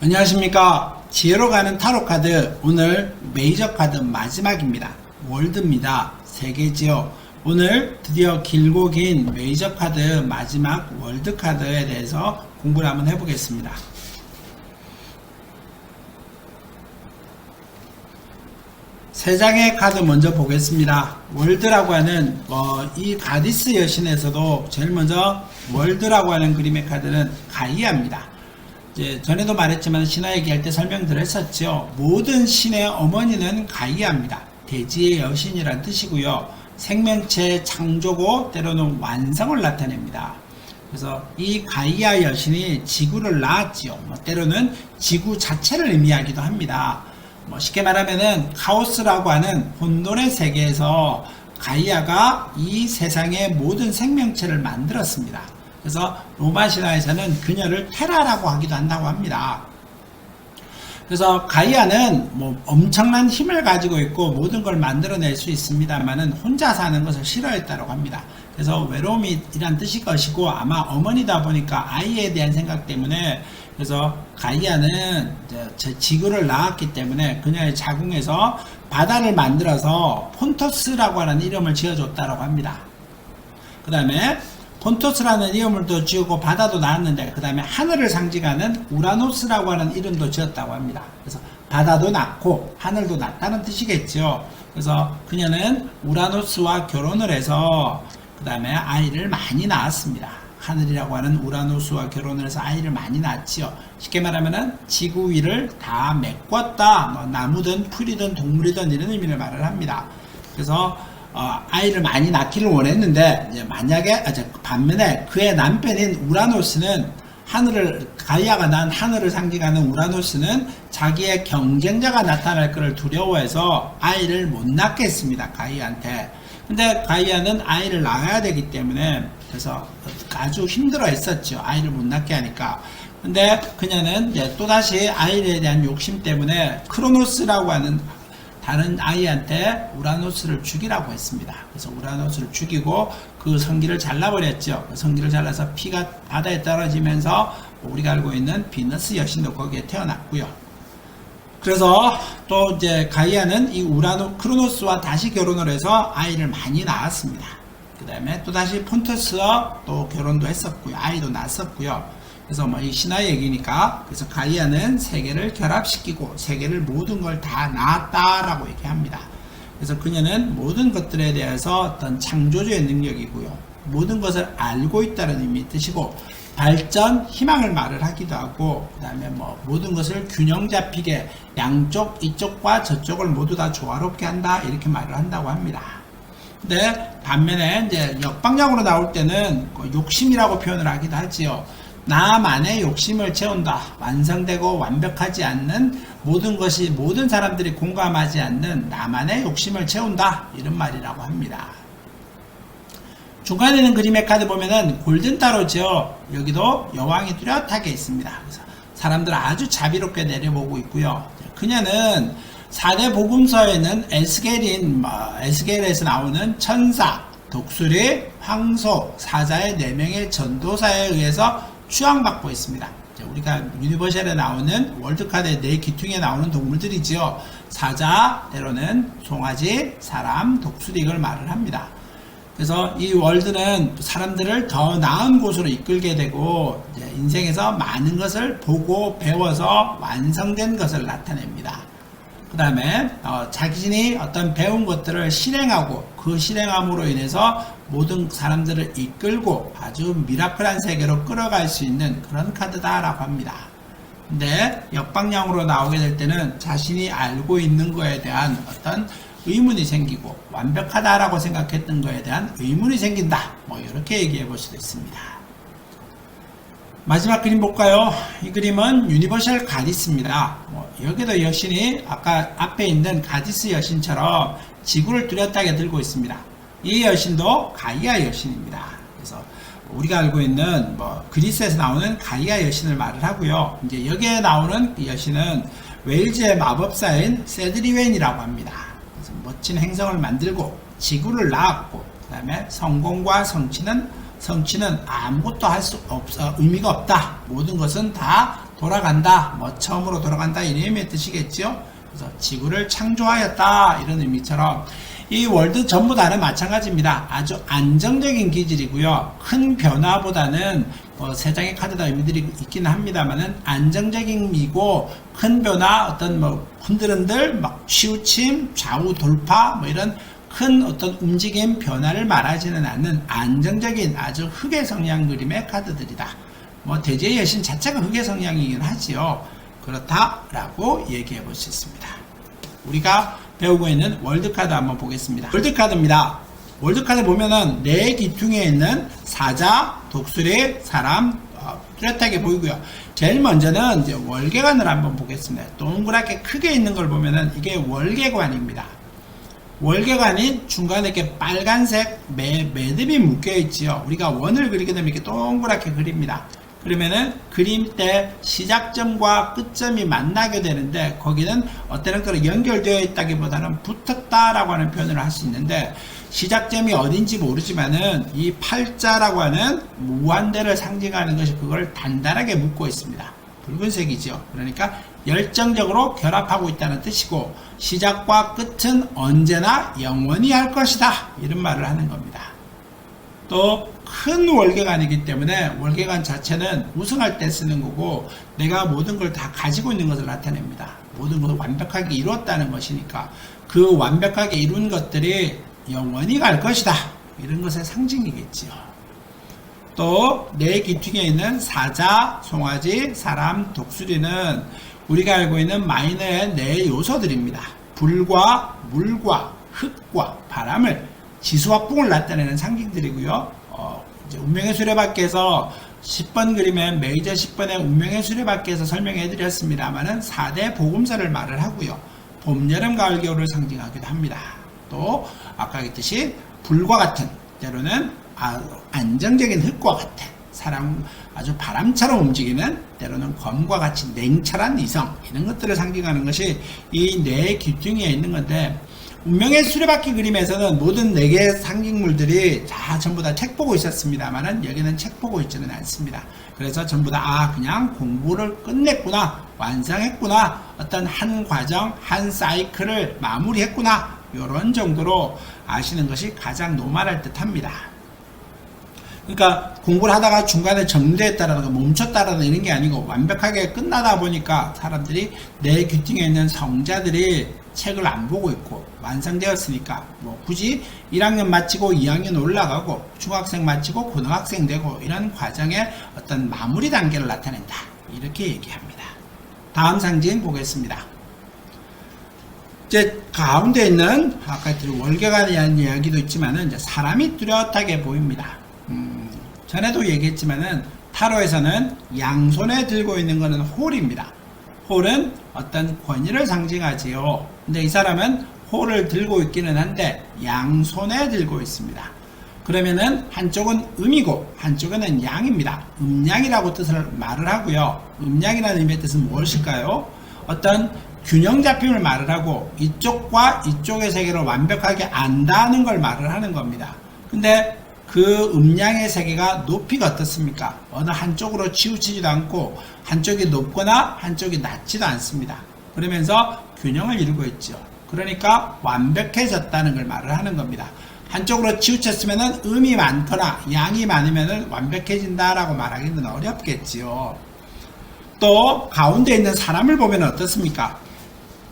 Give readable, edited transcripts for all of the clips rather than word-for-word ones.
안녕하십니까. 지혜로 가는 타로 카드, 오늘 메이저 카드 마지막입니다. 월드입니다. 3개지요. 오늘 드디어 길고 긴 메이저 카드 마지막 월드 카드에 대해서 공부를 한번 해보겠습니다. 세 장의 카드 먼저 보겠습니다. 월드라고 하는 이 가디스 여신에서도 제일 먼저 월드라고 하는 그림의 카드는 가이아입니다. 전에도 말했지만 신화 얘기할 때 설명드렸었죠. 모든 신의 어머니는 가이아입니다. 대지의 여신이란 뜻이고요. 생명체의 창조고 때로는 완성을 나타냅니다. 그래서 이 가이아 여신이 지구를 낳았지요. 때로는 지구 자체를 의미하기도 합니다. 쉽게 말하면은 카오스라고 하는 혼돈의 세계에서 가이아가 이 세상의 모든 생명체를 만들었습니다. 그래서 로마 신화에서는 그녀를 테라라고 하기도 한다고 합니다. 그래서 가이아는 엄청난 힘을 가지고 있고 모든 걸 만들어낼 수 있습니다만은 혼자 사는 것을 싫어했다고 합니다. 그래서 외로움이란 뜻이 것이고 아마 어머니다 보니까 아이에 대한 생각 때문에 그래서 가이아는 지구를 낳았기 때문에 그녀의 자궁에서 바다를 만들어서 폰토스라고 하는 이름을 지어줬다고 합니다. 그 다음에 폰토스라는 이름을 또 지우고 바다도 낳았는데 그 다음에 하늘을 상징하는 우라노스라고 하는 이름도 지었다고 합니다. 그래서 바다도 낳고 하늘도 낳다는 뜻이겠죠. 그래서 그녀는 우라노스와 결혼을 해서 그 다음에 아이를 많이 낳았습니다. 하늘이라고 하는 우라노스와 결혼을 해서 아이를 많이 낳았지요. 쉽게 말하면은 지구 위를 다 메꿨다. 나무든 풀이든 동물이든 이런 의미를 말을 합니다. 그래서 아이를 많이 낳기를 원했는데 만약에 반면에 그의 남편인 우라노스는 가이아가 낳은 하늘을 상징하는 우라노스는 자기의 경쟁자가 나타날 것을 두려워해서 아이를 못 낳게 했습니다. 가이아한테. 근데 가이아는 아이를 낳아야 되기 때문에 그래서 아주 힘들어 했었죠. 아이를 못 낳게 하니까. 근데 그녀는 또다시 아이에 대한 욕심 때문에 크로노스라고 하는 다른 아이한테 우라노스를 죽이라고 했습니다. 그래서 우라노스를 죽이고 그 성기를 잘라버렸죠. 그 성기를 잘라서 피가 바다에 떨어지면서 우리가 알고 있는 비너스 여신도 거기에 태어났고요. 그래서 또 이제 가이아는 이 크로노스와 다시 결혼을 해서 아이를 많이 낳았습니다. 그 다음에 또 다시 폰토스와 또 결혼도 했었고요. 아이도 낳았었고요. 그래서 이 신화 얘기니까 그래서 가이아는 세계를 결합시키고 세계를 모든 걸 다 낳았다라고 얘기합니다. 그래서 그녀는 모든 것들에 대해서 어떤 창조주의 능력이고요. 모든 것을 알고 있다는 의미 뜻이고 발전, 희망을 말을 하기도 하고 그 다음에 모든 것을 균형 잡히게 양쪽, 이쪽과 저쪽을 모두 다 조화롭게 한다 이렇게 말을 한다고 합니다. 근데 반면에 이제 역방향으로 나올 때는 욕심이라고 표현을 하기도 하지요. 나만의 욕심을 채운다. 완성되고 완벽하지 않는 모든 것이 모든 사람들이 공감하지 않는 나만의 욕심을 채운다. 이런 말이라고 합니다. 중간에 있는 그림의 카드 보면은 골든타로죠. 여기도 여왕이 뚜렷하게 있습니다. 그래서 사람들 아주 자비롭게 내려보고 있고요. 그녀는 4대 복음서에는 에스겔에서 나오는 천사, 독수리, 황소, 사자의 4명의 전도사에 의해서 추앙받고 있습니다. 우리가 유니버셜에 나오는 월드카드의 4기퉁에 나오는 동물들이지요. 사자, 때로는 송아지, 사람, 독수리 이걸 말을 합니다. 그래서 이 월드는 사람들을 더 나은 곳으로 이끌게 되고 인생에서 많은 것을 보고 배워서 완성된 것을 나타냅니다. 그 다음에 자신이 어떤 배운 것들을 실행하고 그 실행함으로 인해서 모든 사람들을 이끌고 아주 미라클한 세계로 끌어갈 수 있는 그런 카드다라고 합니다. 근데 역방향으로 나오게 될 때는 자신이 알고 있는 거에 대한 어떤 의문이 생기고 완벽하다라고 생각했던 거에 대한 의문이 생긴다. 이렇게 얘기해 볼 수도 있습니다. 마지막 그림 볼까요? 이 그림은 유니버셜 가디스입니다. 여기도 여신이 아까 앞에 있는 가디스 여신처럼 지구를 뚜렷하게 들고 있습니다. 이 여신도 가이아 여신입니다. 그래서 우리가 알고 있는 그리스에서 나오는 가이아 여신을 말을 하고요. 이제 여기에 나오는 여신은 웨일즈의 마법사인 세드리웬이라고 합니다. 그래서 멋진 행성을 만들고 지구를 낳았고 그 다음에 성공과 성취는 아무것도 할 수 없어 의미가 없다. 모든 것은 다 돌아간다, 뭐 처음으로 돌아간다 이런 의미의 뜻이겠죠. 그래서 지구를 창조하였다 이런 의미처럼 이 월드 전부 다는 마찬가지입니다. 아주 안정적인 기질이고요. 큰 변화보다는 뭐 세 장의 카드다 의미들이 있기는 합니다만은 안정적인 이고 큰 변화, 어떤 뭐 흔들흔들, 막 치우침, 좌우 돌파 뭐 이런 큰 어떤 움직임 변화를 말하지는 않는 안정적인 아주 흑의 성향 그림의 카드들이다. 뭐 대지의 여신 자체가 흑의 성향이긴 하지요. 그렇다라고 얘기해 볼 수 있습니다. 우리가 배우고 있는 월드카드 한번 보겠습니다. 월드카드입니다. 월드카드 보면은 네 기퉁에 있는 사자, 독수리, 사람 뚜렷하게 보이고요. 제일 먼저는 이제 월계관을 한번 보겠습니다. 동그랗게 크게 있는 걸 보면은 이게 월계관입니다. 월계관이 중간에 이렇게 빨간색 매듭이 묶여 있지요. 우리가 원을 그리게 되면 이렇게 동그랗게 그립니다. 그러면은 그림 때 시작점과 끝점이 만나게 되는데 거기는 어떤 것으로 연결되어 있다기보다는 붙었다라고 하는 표현을 할 수 있는데 시작점이 어딘지 모르지만은 이 팔자라고 하는 무한대를 상징하는 것이 그걸 단단하게 묶고 있습니다. 붉은색이죠. 그러니까 열정적으로 결합하고 있다는 뜻이고 시작과 끝은 언제나 영원히 할 것이다 이런 말을 하는 겁니다. 또 큰 월계관이기 때문에 월계관 자체는 우승할 때 쓰는 거고 내가 모든 걸 다 가지고 있는 것을 나타냅니다. 모든 것을 완벽하게 이루었다는 것이니까 그 완벽하게 이룬 것들이 영원히 갈 것이다 이런 것의 상징이겠지요. 또 네 기퉁에 있는 사자, 송아지, 사람, 독수리는 우리가 알고 있는 마이너의 네 요소들입니다. 불과 물과 흙과 바람을 지수화풍을 나타내는 상징들이고요. 이제 운명의 수레바퀴에서 10번 그림의 메이저 10번의 운명의 수레바퀴에서 설명해 드렸습니다만은 4대 복음사를 말을 하고요. 봄, 여름, 가을, 겨울을 상징하기도 합니다. 또 아까 했듯이 불과 같은 때로는 안정적인 흙과 같은 사람 아주 바람처럼 움직이는 때로는 검과 같이 냉철한 이성 이런 것들을 상징하는 것이 이 네 기둥에 있는 건데 운명의 수레바퀴 그림에서는 모든 4개의 상징물들이 다 전부 다 책 보고 있었습니다만은 여기는 책 보고 있지는 않습니다. 그래서 전부 다 그냥 공부를 끝냈구나 완성했구나 어떤 한 과정 한 사이클을 마무리했구나 이런 정도로 아시는 것이 가장 노멀할 듯 합니다. 그러니까 공부를 하다가 중간에 정지했다라든가 멈췄다라든가 이런 게 아니고 완벽하게 끝나다 보니까 사람들이 내 귀퉁이에 있는 성자들이 책을 안 보고 있고 완성되었으니까 뭐 굳이 1학년 마치고 2학년 올라가고 중학생 마치고 고등학생 되고 이런 과정의 어떤 마무리 단계를 나타낸다 이렇게 얘기합니다. 다음 상징 보겠습니다. 이제 가운데 있는 아까 월계관에 대한 이야기도 있지만은 이제 사람이 뚜렷하게 보입니다. 전에도 얘기했지만은 타로에서는 양손에 들고 있는 것은 홀입니다. 홀은 어떤 권위를 상징하지요. 근데 이 사람은 홀을 들고 있기는 한데 양손에 들고 있습니다. 그러면은 한쪽은 음이고 한쪽은 양입니다. 음양이라고 뜻을 말을 하고요. 음양이라는 의미의 뜻은 무엇일까요? 어떤 균형 잡힘을 말을 하고 이쪽과 이쪽의 세계를 완벽하게 안다는 걸 말을 하는 겁니다. 근데 그 음양의 세계가 높이가 어떻습니까? 어느 한쪽으로 치우치지도 않고 한쪽이 높거나 한쪽이 낮지도 않습니다. 그러면서 균형을 이루고 있죠. 그러니까 완벽해졌다는 걸 말을 하는 겁니다. 한쪽으로 치우쳤으면 음이 많거나 양이 많으면 완벽해진다라고 말하기는 어렵겠지요. 또 가운데 있는 사람을 보면 어떻습니까?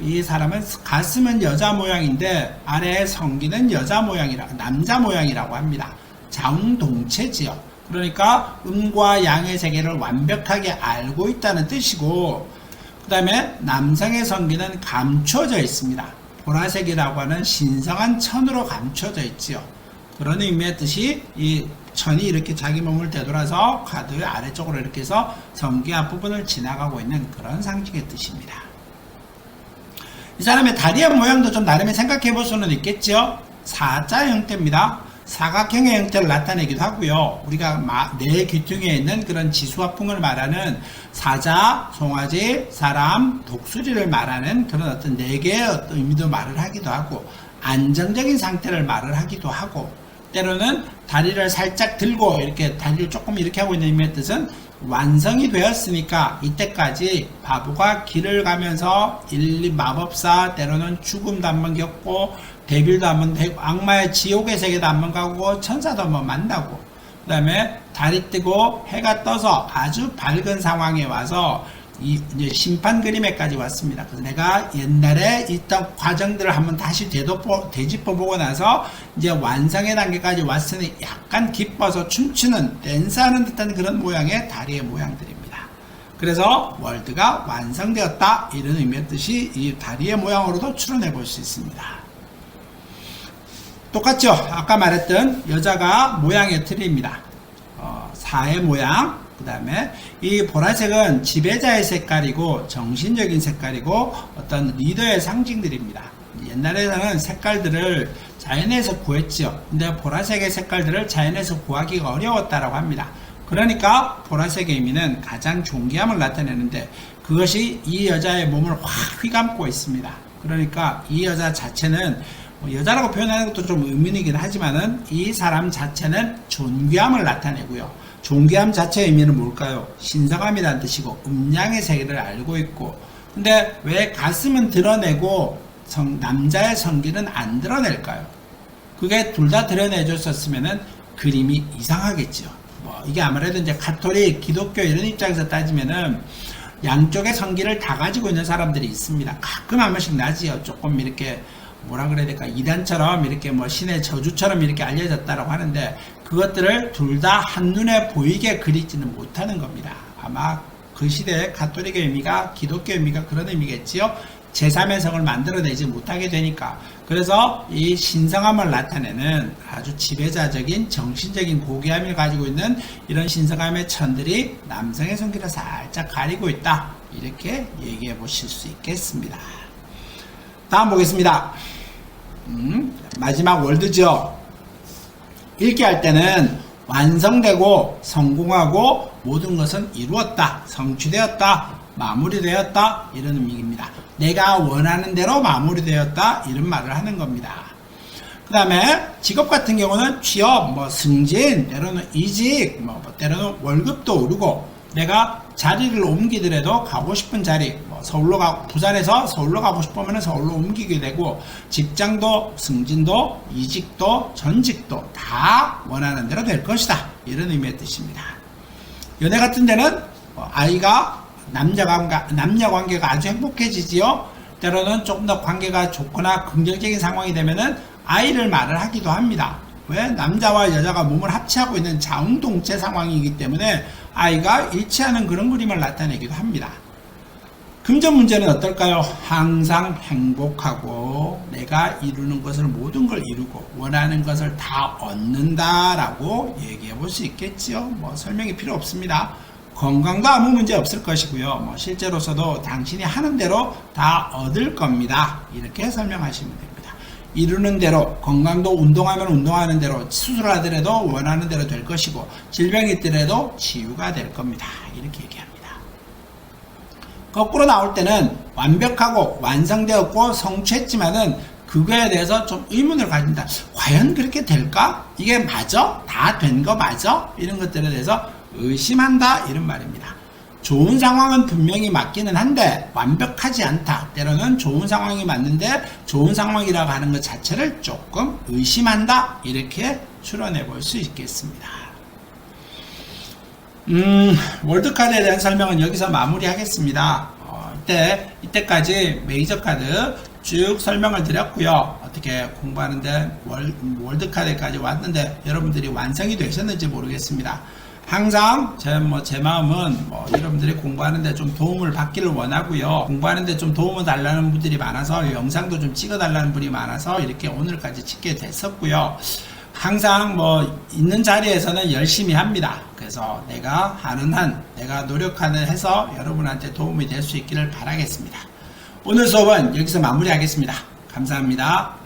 이 사람은 가슴은 여자 모양인데 아래에 성기는 여자 모양이라 남자 모양이라고 합니다. 자웅동체지요. 그러니까 음과 양의 세계를 완벽하게 알고 있다는 뜻이고 그 다음에 남성의 성기는 감춰져 있습니다. 보라색이라고 하는 신성한 천으로 감춰져 있지요. 그런 의미의 뜻이 이 천이 이렇게 자기 몸을 되돌아서 카드의 아래쪽으로 이렇게 해서 성기 앞부분을 지나가고 있는 그런 상징의 뜻입니다. 이 사람의 다리의 모양도 좀 나름의 생각해 볼 수는 있겠죠. 사자 형태입니다. 사각형의 형태를 나타내기도 하고요. 우리가 네 귀퉁이에 있는 그런 지수화풍을 말하는 사자, 송아지, 사람, 독수리를 말하는 그런 어떤 네 개의 어떤 의미도 말을 하기도 하고 안정적인 상태를 말을 하기도 하고 때로는 다리를 살짝 들고 이렇게 다리를 조금 이렇게 하고 있는 의미의 뜻은 완성이 되었으니까 이때까지 바보가 길을 가면서 마법사 때로는 죽음도 한번 겪고 데빌도 한번 되고 악마의 지옥의 세계도 한번 가고 천사도 한번 만나고 그 다음에 달이 뜨고 해가 떠서 아주 밝은 상황에 와서 이제 심판 그림에까지 왔습니다. 그래서 내가 옛날에 있던 과정들을 한번 다시 되짚어보고 나서 이제 완성의 단계까지 왔으니 약간 기뻐서 춤추는 댄스하는 듯한 그런 모양의 다리의 모양들입니다. 그래서 월드가 완성되었다 이런 의미의 뜻이 이 다리의 모양으로도 추론해 볼 수 있습니다. 똑같죠? 아까 말했던 여자가 모양의 틀입니다. 사의 모양 그 다음에 이 보라색은 지배자의 색깔이고 정신적인 색깔이고 어떤 리더의 상징들입니다. 옛날에는 색깔들을 자연에서 구했죠. 근데 보라색의 색깔들을 자연에서 구하기가 어려웠다라고 합니다. 그러니까 보라색의 의미는 가장 존귀함을 나타내는데 그것이 이 여자의 몸을 확 휘감고 있습니다. 그러니까 이 여자 자체는 여자라고 표현하는 것도 좀 의문이긴 하지만은 이 사람 자체는 존귀함을 나타내고요. 존귀함 자체의 의미는 뭘까요? 신성함이라는 뜻이고 음양의 세계를 알고 있고 근데 왜 가슴은 드러내고 남자의 성기는 안 드러낼까요? 그게 둘 다 드러내줬었으면은 그림이 이상하겠죠. 이게 아무래도 이제 가톨릭, 기독교 이런 입장에서 따지면은 양쪽의 성기를 다 가지고 있는 사람들이 있습니다. 가끔 한 번씩 나지요. 조금 이렇게 뭐라 그래야 될까? 이단처럼 이렇게 뭐 신의 저주처럼 이렇게 알려졌다라고 하는데 그것들을 둘 다 한눈에 보이게 그리지는 못하는 겁니다. 아마 그 시대의 가톨릭의 의미가 기독교의 의미가 그런 의미겠지요. 제3의 성을 만들어내지 못하게 되니까. 그래서 이 신성함을 나타내는 아주 지배자적인 정신적인 고귀함을 가지고 있는 이런 신성함의 천들이 남성의 성기를 살짝 가리고 있다. 이렇게 얘기해 보실 수 있겠습니다. 다음 보겠습니다. 마지막 월드죠. 읽기 할 때는 완성되고 성공하고 모든 것은 이루었다, 성취되었다, 마무리되었다 이런 의미입니다. 내가 원하는 대로 마무리되었다 이런 말을 하는 겁니다. 그 다음에 직업 같은 경우는 취업, 승진, 때로는 이직, 때로는 월급도 오르고 내가 자리를 옮기더라도 가고 싶은 자리, 부산에서 서울로 가고 싶으면 서울로 옮기게 되고 직장도 승진도 이직도 전직도 다 원하는 대로 될 것이다 이런 의미의 뜻입니다. 연애 같은 데는 아이가 남녀 관계가 아주 행복해지지요. 때로는 조금 더 관계가 좋거나 긍정적인 상황이 되면은 아이를 말을 하기도 합니다. 왜? 남자와 여자가 몸을 합치하고 있는 자웅동체 상황이기 때문에 아이가 일치하는 그런 그림을 나타내기도 합니다. 금전 문제는 어떨까요? 항상 행복하고 내가 이루는 것을 모든 걸 이루고 원하는 것을 다 얻는다라고 얘기해 볼 수 있겠지요. 설명이 필요 없습니다. 건강도 아무 문제 없을 것이고요. 실제로서도 당신이 하는 대로 다 얻을 겁니다. 이렇게 설명하시면 됩니다. 이루는 대로 건강도 운동하면 운동하는 대로 수술하더라도 원하는 대로 될 것이고 질병이 있더라도 치유가 될 겁니다. 이렇게 얘기합니다. 거꾸로 나올 때는 완벽하고 완성되었고 성취했지만은 그거에 대해서 좀 의문을 가진다. 과연 그렇게 될까? 이게 맞아? 다 된 거 맞아? 이런 것들에 대해서 의심한다 이런 말입니다. 좋은 상황은 분명히 맞기는 한데 완벽하지 않다. 때로는 좋은 상황이 맞는데 좋은 상황이라고 하는 것 자체를 조금 의심한다. 이렇게 추론해 볼 수 있겠습니다. 월드카드에 대한 설명은 여기서 마무리하겠습니다. 이때까지 메이저 카드 쭉 설명을 드렸고요. 어떻게 공부하는데 월드카드까지 왔는데 여러분들이 완성이 되셨는지 모르겠습니다. 항상 제 마음은 여러분들이 공부하는데 좀 도움을 받기를 원하고요. 공부하는데 좀 도움을 달라는 분들이 많아서 영상도 좀 찍어 달라는 분이 많아서 이렇게 오늘까지 찍게 됐었고요. 항상 있는 자리에서는 열심히 합니다. 그래서 내가 하는 한 내가 노력하는 해서 여러분한테 도움이 될 수 있기를 바라겠습니다. 오늘 수업은 여기서 마무리하겠습니다. 감사합니다.